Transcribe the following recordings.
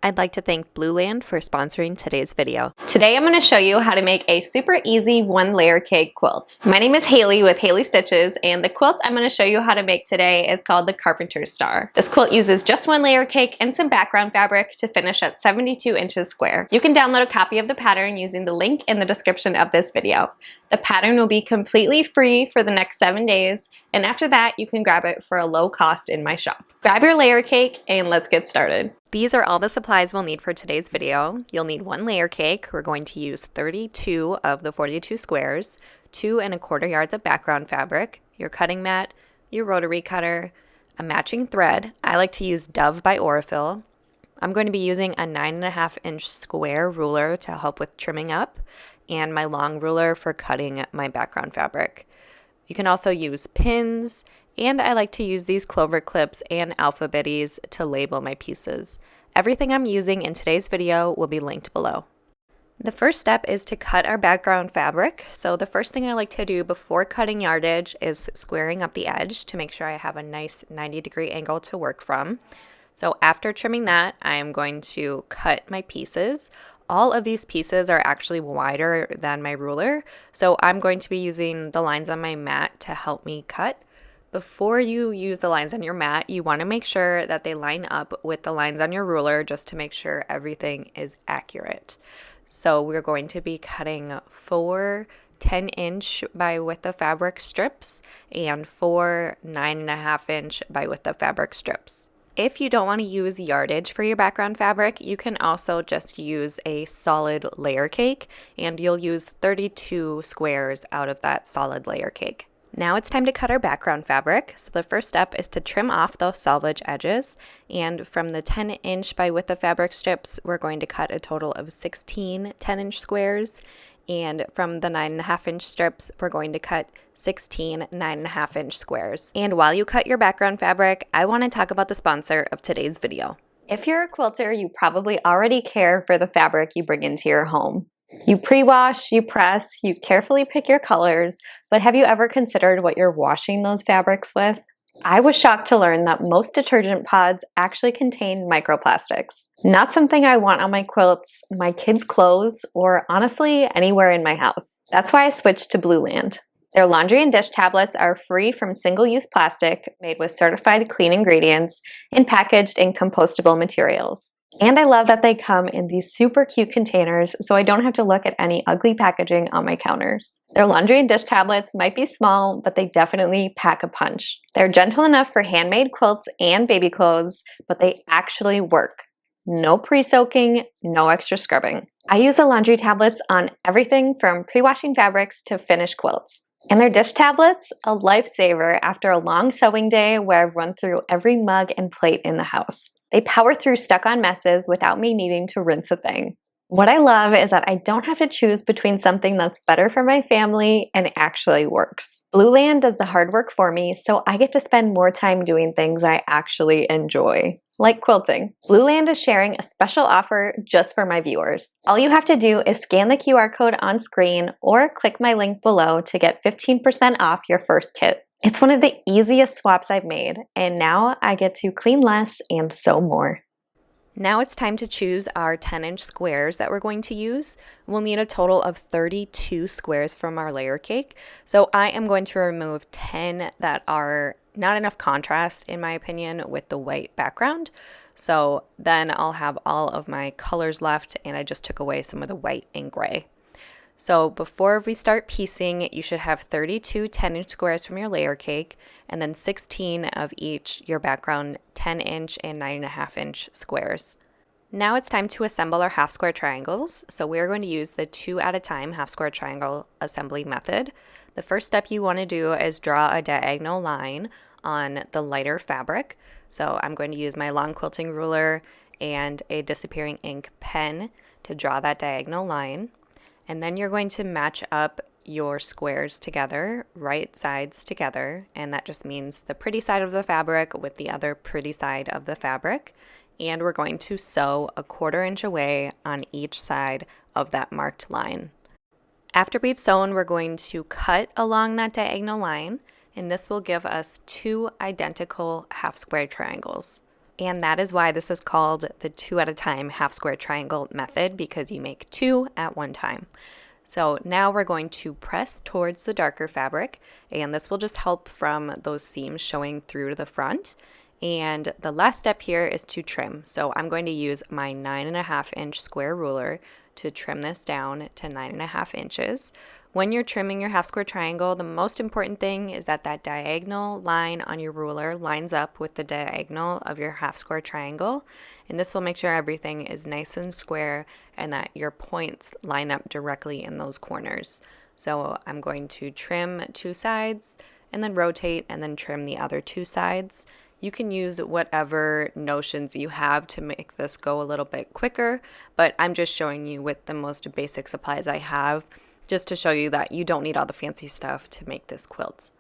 I'd like to thank Blueland for sponsoring today's video. Today I'm going to show you how to make a super easy one-layer cake quilt. My name is Haley with Haley Stitches, and the quilt I'm going to show you how to make today is called the Carpenter Star. This quilt uses just one layer cake and some background fabric to finish at 72 inches square. You can download a copy of the pattern using the link in the description of this video. The pattern will be completely free for the next 7 days, and after that you can grab it for a low cost in my shop. Grab your layer cake and let's get started. These are all the supplies we'll need for today's video. You'll need one layer cake. We're going to use 32 of the 42 squares, 2 1/4 yards of background fabric, your cutting mat, your rotary cutter, a matching thread. I like to use Dove by Aurifil. I'm going to be using a 9.5 inch square ruler to help with trimming up, and my long ruler for cutting my background fabric. You can also use pins, and I like to use these clover clips and alphabetties to label my pieces. Everything I'm using in today's video will be linked below. The first step is to cut our background fabric. So the first thing I like to do before cutting yardage is squaring up the edge to make sure I have a nice 90-degree angle to work from. So after trimming that, I am going to cut my pieces. All of these pieces are actually wider than my ruler, so I'm going to be using the lines on my mat to help me cut. Before you use the lines on your mat, you want to make sure that they line up with the lines on your ruler just to make sure everything is accurate. So we're going to be cutting 4 10-inch by width of fabric strips and 4 9.5 inch by width of fabric strips. If you don't want to use yardage for your background fabric, you can also just use a solid layer cake, and you'll use 32 squares out of that solid layer cake. Now it's time to cut our background fabric. So the first step is to trim off those selvage edges, and from the 10-inch by width of fabric strips, we're going to cut a total of 16 10-inch squares, and from the 9.5 inch strips, we're going to cut 16 9.5 inch squares. And while you cut your background fabric, I want to talk about the sponsor of today's video. If you're a quilter, you probably already care for the fabric you bring into your home. You pre-wash, you press, you carefully pick your colors, but have you ever considered what you're washing those fabrics with? I was shocked to learn that most detergent pods actually contain microplastics. Not something I want on my quilts, my kids' clothes, or honestly, anywhere in my house. That's why I switched to Blueland. Their laundry and dish tablets are free from single-use plastic, made with certified clean ingredients, and packaged in compostable materials. And I love that they come in these super cute containers, so I don't have to look at any ugly packaging on my counters. Their laundry and dish tablets might be small, but they definitely pack a punch. They're gentle enough for handmade quilts and baby clothes, but they actually work. No pre-soaking, no extra scrubbing. I use the laundry tablets on everything from pre-washing fabrics to finished quilts. And their dish tablets, a lifesaver after a long sewing day where I've run through every mug and plate in the house. They power through stuck-on messes without me needing to rinse a thing. What I love is that I don't have to choose between something that's better for my family and actually works. Blueland does the hard work for me, so I get to spend more time doing things I actually enjoy, like quilting. Blueland is sharing a special offer just for my viewers. All you have to do is scan the QR code on screen or click my link below to get 15% off your first kit. It's one of the easiest swaps I've made, and now I get to clean less and sew more. Now it's time to choose our 10-inch squares that we're going to use. We'll need a total of 32 squares from our layer cake. So I am going to remove 10 that are not enough contrast, in my opinion, with the white background. So then I'll have all of my colors left, and I just took away some of the white and gray. So before we start piecing, you should have 32 10-inch squares from your layer cake, and then 16 of each your background 10-inch and 9.5 inch squares. Now it's time to assemble our half square triangles. So we're going to use the 2 at a time half square triangle assembly method. The first step you want to do is draw a diagonal line on the lighter fabric. So I'm going to use my long quilting ruler and a disappearing ink pen to draw that diagonal line. And then you're going to match up your squares together, right sides together, and that just means the pretty side of the fabric with the other pretty side of the fabric. And we're going to sew a 1/4 inch away on each side of that marked line. After we've sewn, we're going to cut along that diagonal line, and this will give us 2 identical half square triangles. And that is why this is called the 2 at a time half square triangle method, because you make 2 at one time. So now we're going to press towards the darker fabric, and this will just help from those seams showing through to the front. And the last step here is to trim. So I'm going to use my 9.5-inch square ruler to trim this down to 9.5 inches. When you're trimming your half square triangle, the most important thing is that that diagonal line on your ruler lines up with the diagonal of your half square triangle. And this will make sure everything is nice and square and that your points line up directly in those corners. So I'm going to trim 2 sides and then rotate and then trim the other 2 sides. You can use whatever notions you have to make this go a little bit quicker, but I'm just showing you with the most basic supplies I have, just to show you that you don't need all the fancy stuff to make this quilt.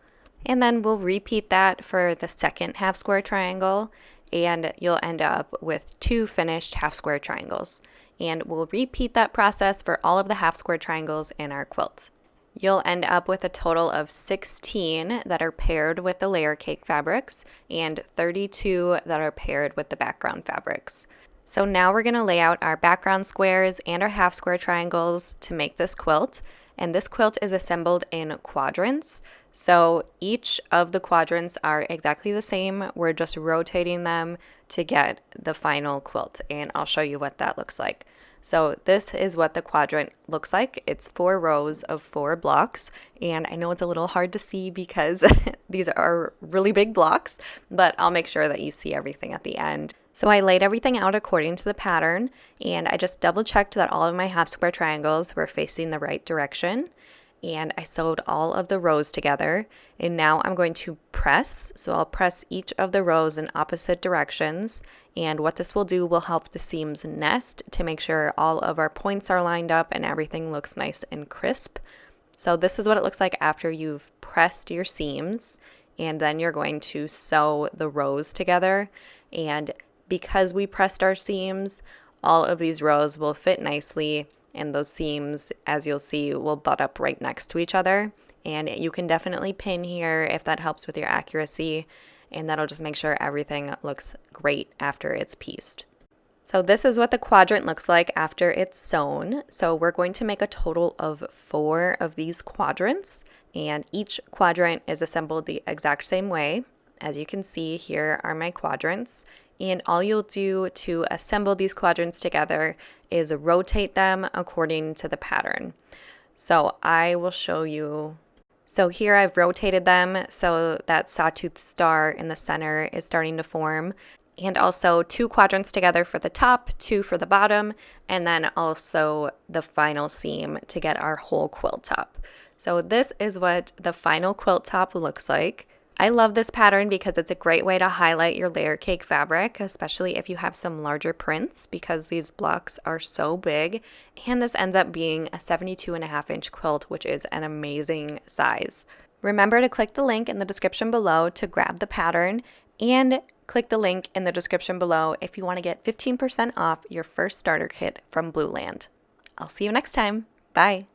And then we'll repeat that for the second half square triangle, and you'll end up with 2 finished half square triangles. And we'll repeat that process for all of the half square triangles in our quilt. You'll end up with a total of 16 that are paired with the layer cake fabrics and 32 that are paired with the background fabrics. So now we're going to lay out our background squares and our half square triangles to make this quilt. And this quilt is assembled in quadrants. So each of the quadrants are exactly the same. We're just rotating them to get the final quilt. And I'll show you what that looks like. So this is what the quadrant looks like. It's 4 rows of 4 blocks, and I know it's a little hard to see because these are really big blocks, but I'll make sure that you see everything at the end. So I laid everything out according to the pattern, and I just double checked that all of my half square triangles were facing the right direction. And I sewed all of the rows together, and now I'm going to press. So I'll press each of the rows in opposite directions, and what this will do will help the seams nest to make sure all of our points are lined up and everything looks nice and crisp. So this is what it looks like after you've pressed your seams, and then you're going to sew the rows together. And because we pressed our seams, all of these rows will fit nicely, and those seams, as you'll see, will butt up right next to each other. And you can definitely pin here if that helps with your accuracy, and that'll just make sure everything looks great after it's pieced. So this is what the quadrant looks like after it's sewn. So we're going to make a total of 4 of these quadrants, and each quadrant is assembled the exact same way. As you can see, here are my quadrants. And all you'll do to assemble these quadrants together is rotate them according to the pattern. So I will show you. So here I've rotated them so that sawtooth star in the center is starting to form. And also 2 quadrants together for the top, 2 for the bottom, and then also the final seam to get our whole quilt top. So this is what the final quilt top looks like. I love this pattern because it's a great way to highlight your layer cake fabric, especially if you have some larger prints, because these blocks are so big. And this ends up being a 72.5-inch quilt, which is an amazing size. Remember to click the link in the description below to grab the pattern, and click the link in the description below if you want to get 15% off your first starter kit from Blueland. I'll see you next time. Bye.